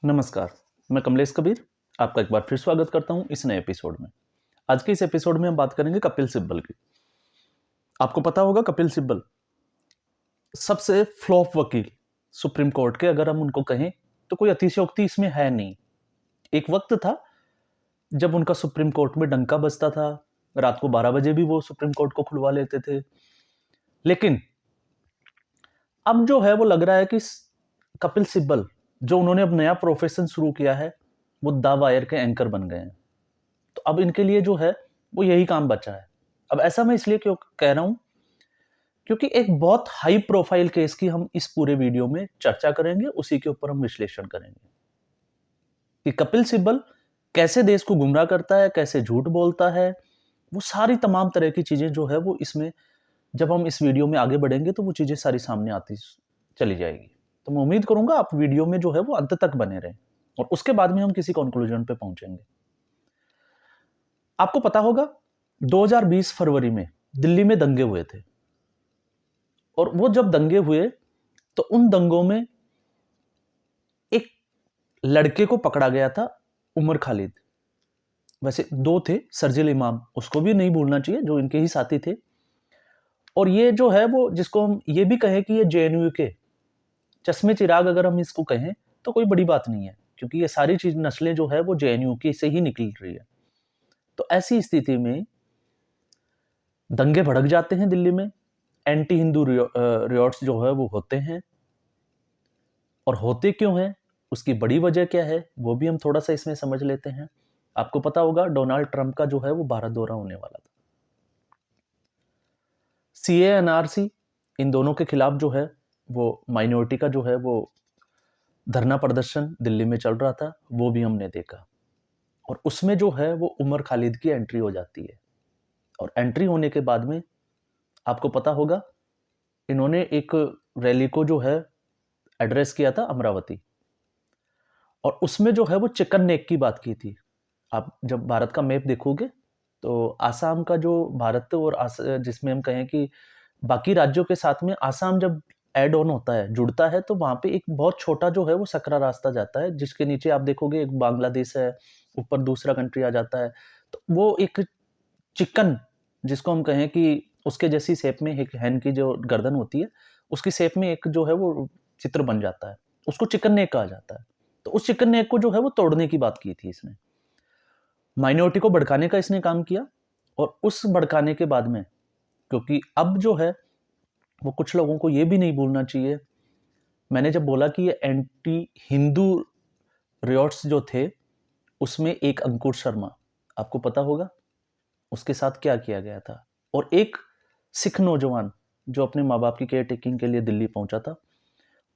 नमस्कार, मैं कमलेश कबीर आपका एक बार फिर स्वागत करता हूं इस नए एपिसोड में। आज के इस एपिसोड में हम बात करेंगे कपिल सिब्बल की। आपको पता होगा कपिल सिब्बल सबसे फ्लॉप वकील सुप्रीम कोर्ट के, अगर हम उनको कहें तो कोई अतिशयोक्ति इसमें है नहीं। एक वक्त था जब उनका सुप्रीम कोर्ट में डंका बजता था, रात को 12 बजे भी वो सुप्रीम कोर्ट को खुलवा लेते थे। लेकिन अब जो है वो लग रहा है कि कपिल सिब्बल जो उन्होंने अब नया प्रोफेशन शुरू किया है वो द वायर के एंकर बन गए हैं। तो अब इनके लिए जो है वो यही काम बचा है। अब ऐसा मैं इसलिए क्यों कह रहा हूं, क्योंकि एक बहुत हाई प्रोफाइल केस की हम इस पूरे वीडियो में चर्चा करेंगे, उसी के ऊपर हम विश्लेषण करेंगे कि कपिल सिब्बल कैसे देश को गुमराह करता है, कैसे झूठ बोलता है। वो सारी तमाम तरह की चीजें जो है वो इसमें जब हम इस वीडियो में आगे बढ़ेंगे तो वो चीजें सारी सामने आती चली जाएगी। तो मैं उम्मीद करूंगा आप वीडियो में जो है वो अंत तक बने रहें और उसके बाद में हम किसी कंक्लूजन पे पहुंचेंगे। आपको पता होगा 2020 फरवरी में दिल्ली में दंगे हुए थे और वो जब दंगे हुए तो उन दंगों में एक लड़के को पकड़ा गया था, उमर खालिद। वैसे दो थे, सरजिल इमाम, उसको भी नहीं भूलना चाहिए, जो इनके ही साथी थे। और ये जो है वो जिसको हम ये भी कहें कि ये जेएनयू के चश्मे चिराग, अगर हम इसको कहें तो कोई बड़ी बात नहीं है, क्योंकि ये सारी चीज नस्लें जो है वो जेएनयू की से ही निकल रही है। तो ऐसी स्थिति में दंगे भड़क जाते हैं दिल्ली में, एंटी हिंदू रियॉट्स जो है वो होते हैं। और होते क्यों हैं, उसकी बड़ी वजह क्या है, वो भी हम थोड़ा सा इसमें समझ लेते हैं। आपको पता होगा डोनाल्ड ट्रंप का जो है वो भारत दौरा होने वाला था। सीए एनआरसी, इन दोनों के खिलाफ जो है वो माइनॉरिटी का जो है वो धरना प्रदर्शन दिल्ली में चल रहा था, वो भी हमने देखा। और उसमें जो है वो उमर खालिद की एंट्री हो जाती है। और एंट्री होने के बाद में आपको पता होगा इन्होंने एक रैली को जो है एड्रेस किया था अमरावती, और उसमें जो है वो चिकन नेक की बात की थी। आप जब भारत का मैप देखोगे तो आसाम का जो भारत और जिसमें हम कहें कि बाकी राज्यों के साथ में आसाम जब एड ऑन होता है, जुड़ता है, तो वहां पे एक बहुत छोटा जो है वो सकरा रास्ता जाता है, जिसके नीचे आप देखोगे एक बांग्लादेश है, ऊपर दूसरा कंट्री आ जाता है। तो वो एक चिकन, जिसको हम कहें कि उसके जैसी शेप में एक हैन की जो गर्दन होती है, उसकी शेप में एक जो है वो चित्र बन जाता है, उसको चिकन नेक कहा जाता है। तो उस चिकन नेक को जो है वो तोड़ने की बात की थी इसने, माइनॉरिटी को भड़काने का इसने काम किया। और उस भड़काने के बाद में, क्योंकि अब जो है वो कुछ लोगों को ये भी नहीं भूलना चाहिए, मैंने जब बोला कि ये एंटी हिंदू रियॉट्स जो थे उसमें एक अंकुर शर्मा, आपको पता होगा उसके साथ क्या किया गया था। और एक सिख नौजवान जो अपने माँ बाप की केयर टेकिंग के लिए दिल्ली पहुंचा था,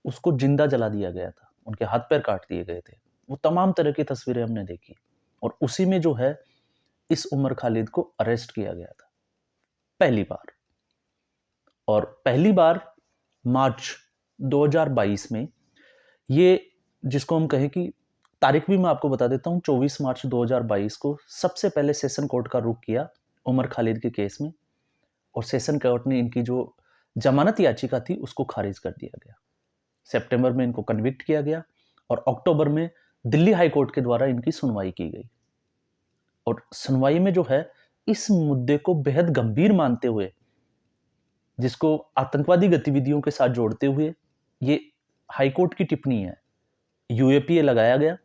उसको जिंदा जला दिया गया था, उनके हाथ पैर काट दिए गए थे। वो तमाम तरह की तस्वीरें हमने देखी। और उसी में जो है इस उमर खालिद को अरेस्ट किया गया था पहली बार। और पहली बार मार्च 2022 में, ये जिसको हम कहें कि तारीख भी मैं आपको बता देता हूं, 24 मार्च 2022 को सबसे पहले सेशन कोर्ट का रुख किया उमर खालिद के केस में। और सेशन कोर्ट ने इनकी जो जमानत याचिका थी उसको खारिज कर दिया गया। सितंबर में इनको कन्विक्ट किया गया और अक्टूबर में दिल्ली हाई कोर्ट के द्वारा इनकी सुनवाई की गई। और सुनवाई में जो है इस मुद्दे को बेहद गंभीर मानते हुए, जिसको आतंकवादी गतिविधियों के साथ जोड़ते हुए, ये हाईकोर्ट की टिप्पणी है, यूएपीए लगाया गया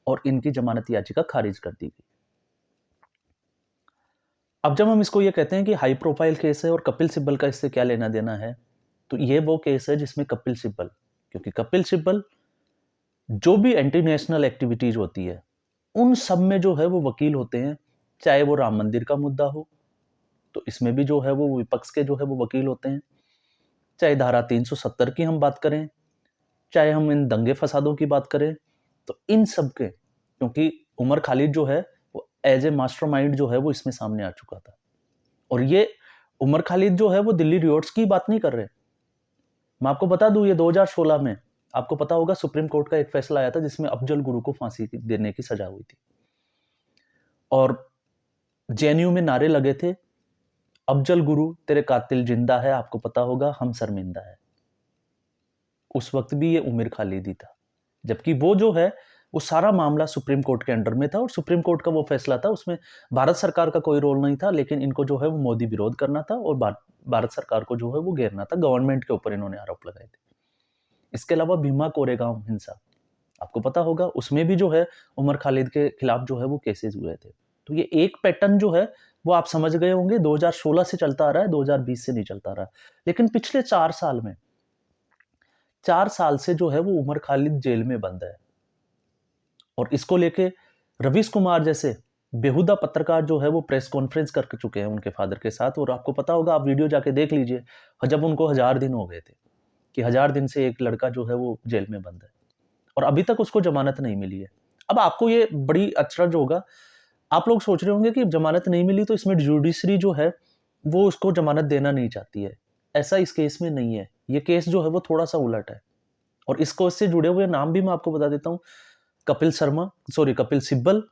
और इनकी जमानत याचिका खारिज कर दी गई। अब जब हम इसको ये कहते हैं कि हाई प्रोफाइल केस है और कपिल सिब्बल का इससे क्या लेना देना है, तो ये वो केस है जिसमें कपिल सिब्बल, क्योंकि कपिल सिब्बल जो भी एंटी नेशनल एक्टिविटीज होती है उन सब में जो है वो वकील होते हैं। चाहे वो राम मंदिर का मुद्दा हो तो इसमें भी जो है वो विपक्ष के जो है वो वकील होते हैं, चाहे धारा 370 की हम बात करें, चाहे हम इन दंगे फसादों की बात करें, तो इन सब के, क्योंकि उमर खालिद जो है वो एज ए मास्टरमाइंड जो है वो इसमें सामने आ चुका था। और ये उमर खालिद जो है वो दिल्ली रियॉट्स की बात नहीं कर रहे। मैं आपको बता दूं, ये 2016 में आपको पता होगा सुप्रीम कोर्ट का एक फैसला आया था जिसमें अफजल गुरु को फांसी देने की सजा हुई थी। और जेएनयू में नारे लगे थे, अफजल गुरु तेरे कातिल जिंदा है, आपको पता होगा हम शर्मिंदा है। उस वक्त भी ये उमर खालिद ही था। जबकि वो जो है वो सारा मामला सुप्रीम कोर्ट के अंडर में था और सुप्रीम कोर्ट का वो फैसला था, उसमें भारत सरकार का कोई रोल नहीं था, लेकिन इनको जो है वो मोदी विरोध करना था और भारत सरकार को जो है वो घेरना था, गवर्नमेंट के ऊपर इन्होंने आरोप लगाए थे। इसके अलावा भीमा कोरेगांव हिंसा आपको पता होगा, उसमें भी जो है उमर खालिद के खिलाफ जो है वो केसेस हुए थे। तो ये एक पैटर्न जो है वो आप समझ गए होंगे 2016 से चलता आ रहा है, 2020 से नहीं चलता आ रहा। लेकिन पिछले 4 साल में 4 साल से जो है वो उमर खालिद जेल में बंद है और इसको लेके रवीश कुमार जैसे बेहुदा पत्रकार जो है वो प्रेस कॉन्फ्रेंस कर चुके हैं उनके फादर के साथ, और आपको पता होगा, आप वीडियो जाके देख लीजिए, जब उनको 1000 दिन हो गए थे कि 1000 दिन से एक लड़का जो है वो जेल में बंद है और अभी तक उसको जमानत नहीं मिली है। अब आपको ये बड़ी अचरज होगा, आप लोग सोच रहे होंगे कि जमानत नहीं मिली तो इसमें जुडिशरी जो है वो उसको जमानत देना नहीं चाहती है। ऐसा इस केस में नहीं है। ये केस जो है वो थोड़ा सा उलट है और इस केस से जुड़े हुए नाम भी मैं आपको बता देता हूँ। कपिल सिब्बल,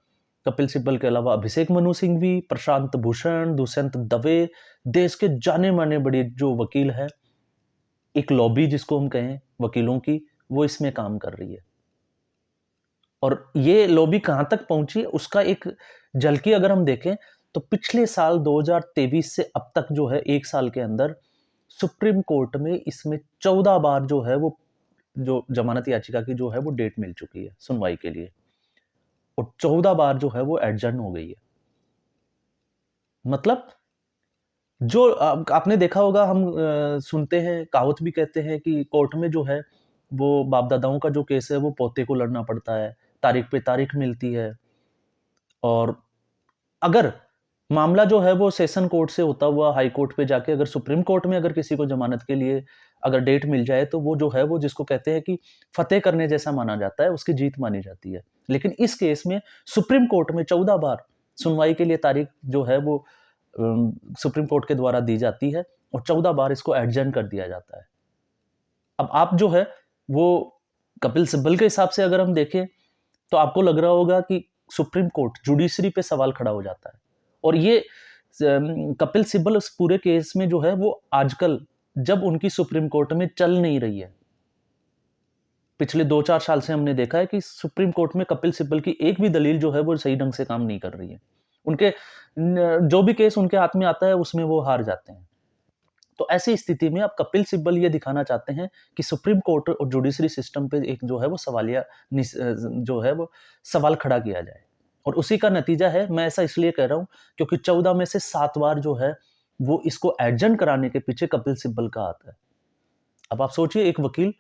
कपिल सिब्बल के अलावा अभिषेक मनु सिंघवी, प्रशांत भूषण, दुष्यंत दवे, देश के जाने माने बड़े जो वकील है, एक लॉबी जिसको हम कहें वकीलों की, वो इसमें काम कर रही है। और ये लॉबी कहां तक पहुंची उसका एक झलकी अगर हम देखें तो पिछले साल 2023 से अब तक जो है 1 साल के अंदर सुप्रीम कोर्ट में इसमें 14 बार जो है वो जो जमानत याचिका की जो है वो डेट मिल चुकी है सुनवाई के लिए और 14 बार जो है वो एडजर्न हो गई है। मतलब जो आपने देखा होगा, हम सुनते हैं, कहावत भी कहते हैं कि कोर्ट में जो है वो बाप दादाओं का जो केस है वो पोते को लड़ना पड़ता है, तारीख पे तारीख मिलती है और अगर मामला जो है वो सेशन कोर्ट से होता हुआ हाई कोर्ट पे जाके अगर सुप्रीम कोर्ट में अगर किसी को जमानत के लिए अगर डेट मिल जाए तो वो जो है वो जिसको कहते हैं कि फतेह करने जैसा माना जाता है, उसकी जीत मानी जाती है। लेकिन इस केस में सुप्रीम कोर्ट में 14 बार सुनवाई के लिए तारीख जो है वो सुप्रीम कोर्ट के द्वारा दी जाती है और 14 बार इसको एडजर्न कर दिया जाता है। अब आप जो है वो कपिल सिब्बल के हिसाब से अगर हम देखें तो आपको लग रहा होगा कि सुप्रीम कोर्ट जुडिशरी पे सवाल खड़ा हो जाता है और ये कपिल सिब्बल उस पूरे केस में जो है वो आजकल जब उनकी सुप्रीम कोर्ट में चल नहीं रही है, पिछले 2-4 साल से हमने देखा है कि सुप्रीम कोर्ट में कपिल सिब्बल की एक भी दलील जो है वो सही ढंग से काम नहीं कर रही है। उनके जो भी केस उनके हाथ में आता है उसमें वो हार जाते हैं। तो ऐसी स्थिति में अब कपिल सिब्बल ये दिखाना चाहते हैं कि सुप्रीम कोर्ट और जुडिशरी सिस्टम पे एक जो है वो जो है वो सवाल खड़ा किया जाए और उसी का नतीजा है। मैं ऐसा इसलिए कह रहा हूं क्योंकि 14 में से 7 बार जो है वो इसको एडजर्न कराने के पीछे कपिल सिब्बल का हाथ है। अब आप सोचिए, एक वकील,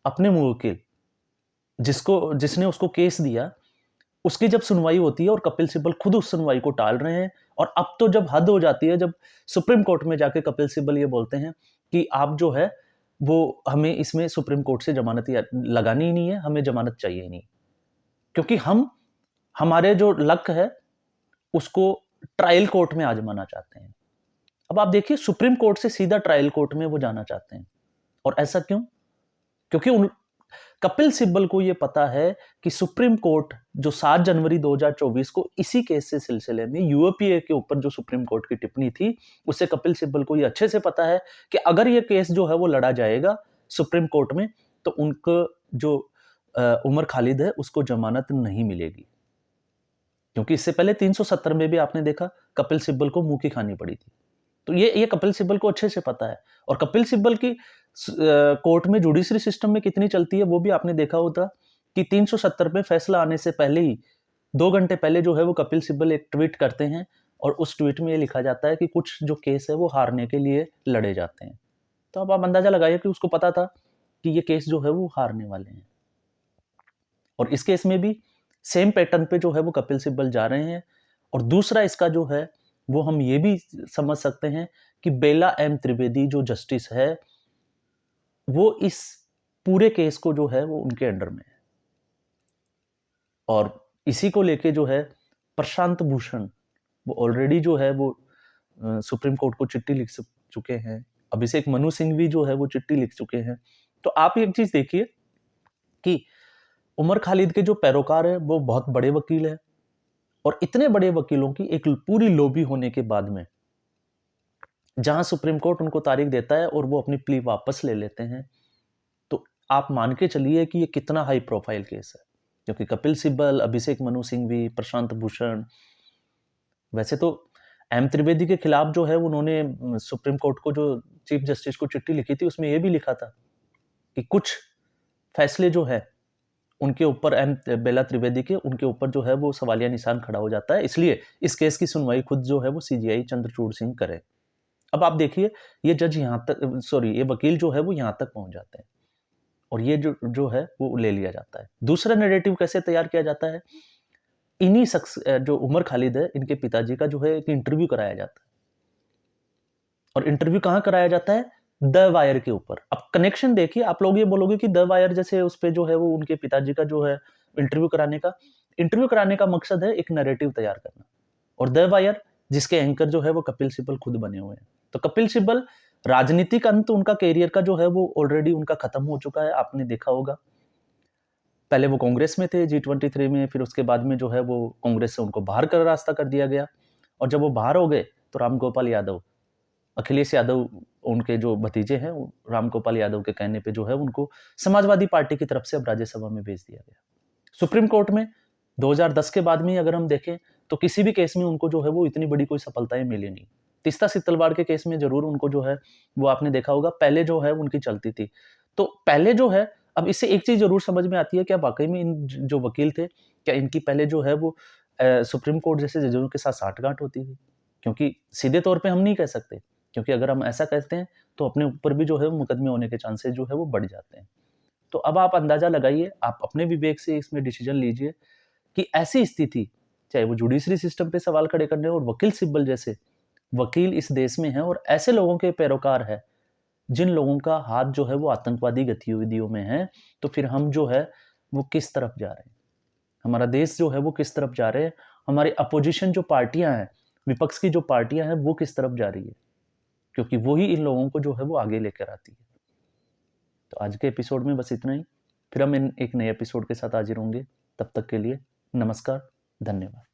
अपने मुवक्किल जिसने उसको केस दिया, उसकी जब सुनवाई होती है और कपिल सिब्बल खुद उस सुनवाई को टाल रहे हैं और अब तो जब हद हो जाती है, जब सुप्रीम कोर्ट में जाके कपिल सिब्बल ये बोलते हैं कि आप जो है वो हमें इसमें सुप्रीम कोर्ट से जमानत लगानी ही नहीं है, हमें जमानत चाहिए ही नहीं, क्योंकि हम हमारे जो लक है उसको ट्रायल कोर्ट में आजमाना चाहते हैं। अब आप देखिए, सुप्रीम कोर्ट से सीधा ट्रायल कोर्ट में वो जाना चाहते हैं और ऐसा क्यों? क्योंकि कपिल सिब्बल को यह पता है कि सुप्रीम कोर्ट जो 7 जनवरी 2024 को इसी केस से सिलसिले में यूएपीए के ऊपर जो सुप्रीम कोर्ट की टिप्पणी थी, उससे कपिल सिब्बल को यह अच्छे से पता है कि अगर यह केस जो है वो लड़ा जाएगा सुप्रीम कोर्ट में तो उनको जो उमर खालिद है उसको जमानत नहीं मिलेगी, क्योंकि इससे पहले 370 में भी आपने देखा कपिल सिब्बल को मुंह की खानी पड़ी थी। तो ये कपिल सिब्बल को अच्छे से पता है और कपिल सिब्बल की कोर्ट में जुडिशरी सिस्टम में कितनी चलती है वो भी आपने देखा होता कि 370 में फैसला आने से पहले ही 2 घंटे पहले जो है वो कपिल सिब्बल एक ट्वीट करते हैं और उस ट्वीट में ये लिखा जाता है कि कुछ जो केस है वो हारने के लिए लड़े जाते हैं। तो अब आप अंदाजा लगाइए कि उसको पता था कि ये केस जो है वो हारने वाले हैं और इस केस में भी सेम पैटर्न पे जो है वो कपिल सिब्बल जा रहे हैं। और दूसरा इसका जो है वो हम ये भी समझ सकते हैं कि बेला एम त्रिवेदी जो जस्टिस है वो इस पूरे केस को जो है वो उनके अंडर में है और इसी को लेके जो है प्रशांत भूषण वो ऑलरेडी जो है वो सुप्रीम कोर्ट को चिट्ठी लिख चुके हैं, अभिषेक मनु सिंघवी जो है वो चिट्ठी लिख चुके हैं। तो आप एक चीज देखिए कि उमर खालिद के जो पैरोकार है वो बहुत बड़े वकील है और इतने बड़े वकीलों की एक पूरी लॉबी होने के बाद में जहां सुप्रीम कोर्ट उनको तारीख देता है और वो अपनी प्ली वापस ले लेते हैं, तो आप मान के चलिए कि ये कितना हाई प्रोफाइल केस है, क्योंकि कपिल सिब्बल, अभिषेक मनु सिंघवी, प्रशांत भूषण, वैसे तो एम त्रिवेदी के खिलाफ जो है उन्होंने सुप्रीम कोर्ट को जो चीफ जस्टिस को चिट्ठी लिखी थी उसमें ये भी लिखा था कि कुछ फैसले जो है उनके ऊपर, एम बेला त्रिवेदी के, उनके ऊपर जो है वो सवालिया निशान खड़ा हो जाता है, इसलिए इस केस की सुनवाई खुद जो है वो सीजीआई चंद्रचूड़ सिंह करे। अब आप देखिए ये जज यहाँ तक, सॉरी ये वकील जो है वो यहाँ तक पहुंच जाते हैं और ये जो है वो ले लिया जाता है। दूसरा नैरेटिव कैसे तैयार किया जाता है, इन्हीं शख्स जो उमर खालिद है, इनके पिताजी का जो है एक इंटरव्यू कराया जाता है, और इंटरव्यू कहाँ कराया जाता है, द वायर के ऊपर। अब कनेक्शन देखिए, आप लोग ये बोलोगे कि द वायर जैसे उस पे जो है वो उनके पिताजी का जो है इंटरव्यू कराने का मकसद है एक नैरेटिव तैयार करना, और द वायर जिसके एंकर जो है वो कपिल सिब्बल खुद बने हुए हैं। तो कपिल सिब्बल राजनीतिक अंत उनका कैरियर का जो है वो ऑलरेडी उनका खत्म हो चुका है, आपने देखा होगा। पहले वो कांग्रेस में थे G23 में, फिर उसके बाद में जो है वो कांग्रेस से उनको बाहर का रास्ता कर दिया गया, और जब वो बाहर हो गए तो रामगोपाल यादव, अखिलेश यादव उनके जो भतीजे हैं, रामगोपाल यादव के कहने पे जो है उनको समाजवादी पार्टी की तरफ से अब राज्यसभा में भेज दिया गया। सुप्रीम कोर्ट में 2010 के बाद में अगर हम देखें तो किसी भी केस में उनको जो है वो इतनी बड़ी कोई सफलताएं मिली नहीं। तीस्ता सितलवाड़ के केस में जरूर उनको जो है वो आपने देखा होगा, पहले जो है उनकी चलती थी। तो पहले जो है, अब इससे एक चीज जरूर समझ में आती है, क्या वाकई में इन जो वकील थे, क्या इनकी पहले जो है वो सुप्रीम कोर्ट जैसे जजों के साथ साठगांठ होती थी? क्योंकि सीधे तौर पे हम नहीं कह सकते, क्योंकि अगर हम ऐसा कहते हैं तो अपने ऊपर भी जो है मुकदमे होने के चांसेस जो है वो बढ़ जाते हैं। तो अब आप अंदाजा लगाइए, आप अपने विवेक से इसमें डिसीजन लीजिए कि ऐसी स्थिति, चाहे वो जुडिशरी सिस्टम पे सवाल खड़े करने और वकील सिब्बल जैसे वकील इस देश में हैं और ऐसे लोगों के पैरोकार है जिन लोगों का हाथ जो है वो आतंकवादी गतिविधियों में है, तो फिर हम जो है वो किस तरफ जा रहे हैं, हमारा देश जो है वो किस तरफ जा रहे हैं, हमारी अपोजिशन जो पार्टियां हैं, विपक्ष की जो पार्टियां हैं वो किस तरफ जा रही है, क्योंकि वही इन लोगों को जो है वो आगे लेकर आती है। तो आज के एपिसोड में बस इतना ही, फिर हम एक नए एपिसोड के साथ हाजिर होंगे। तब तक के लिए नमस्कार, धन्यवाद।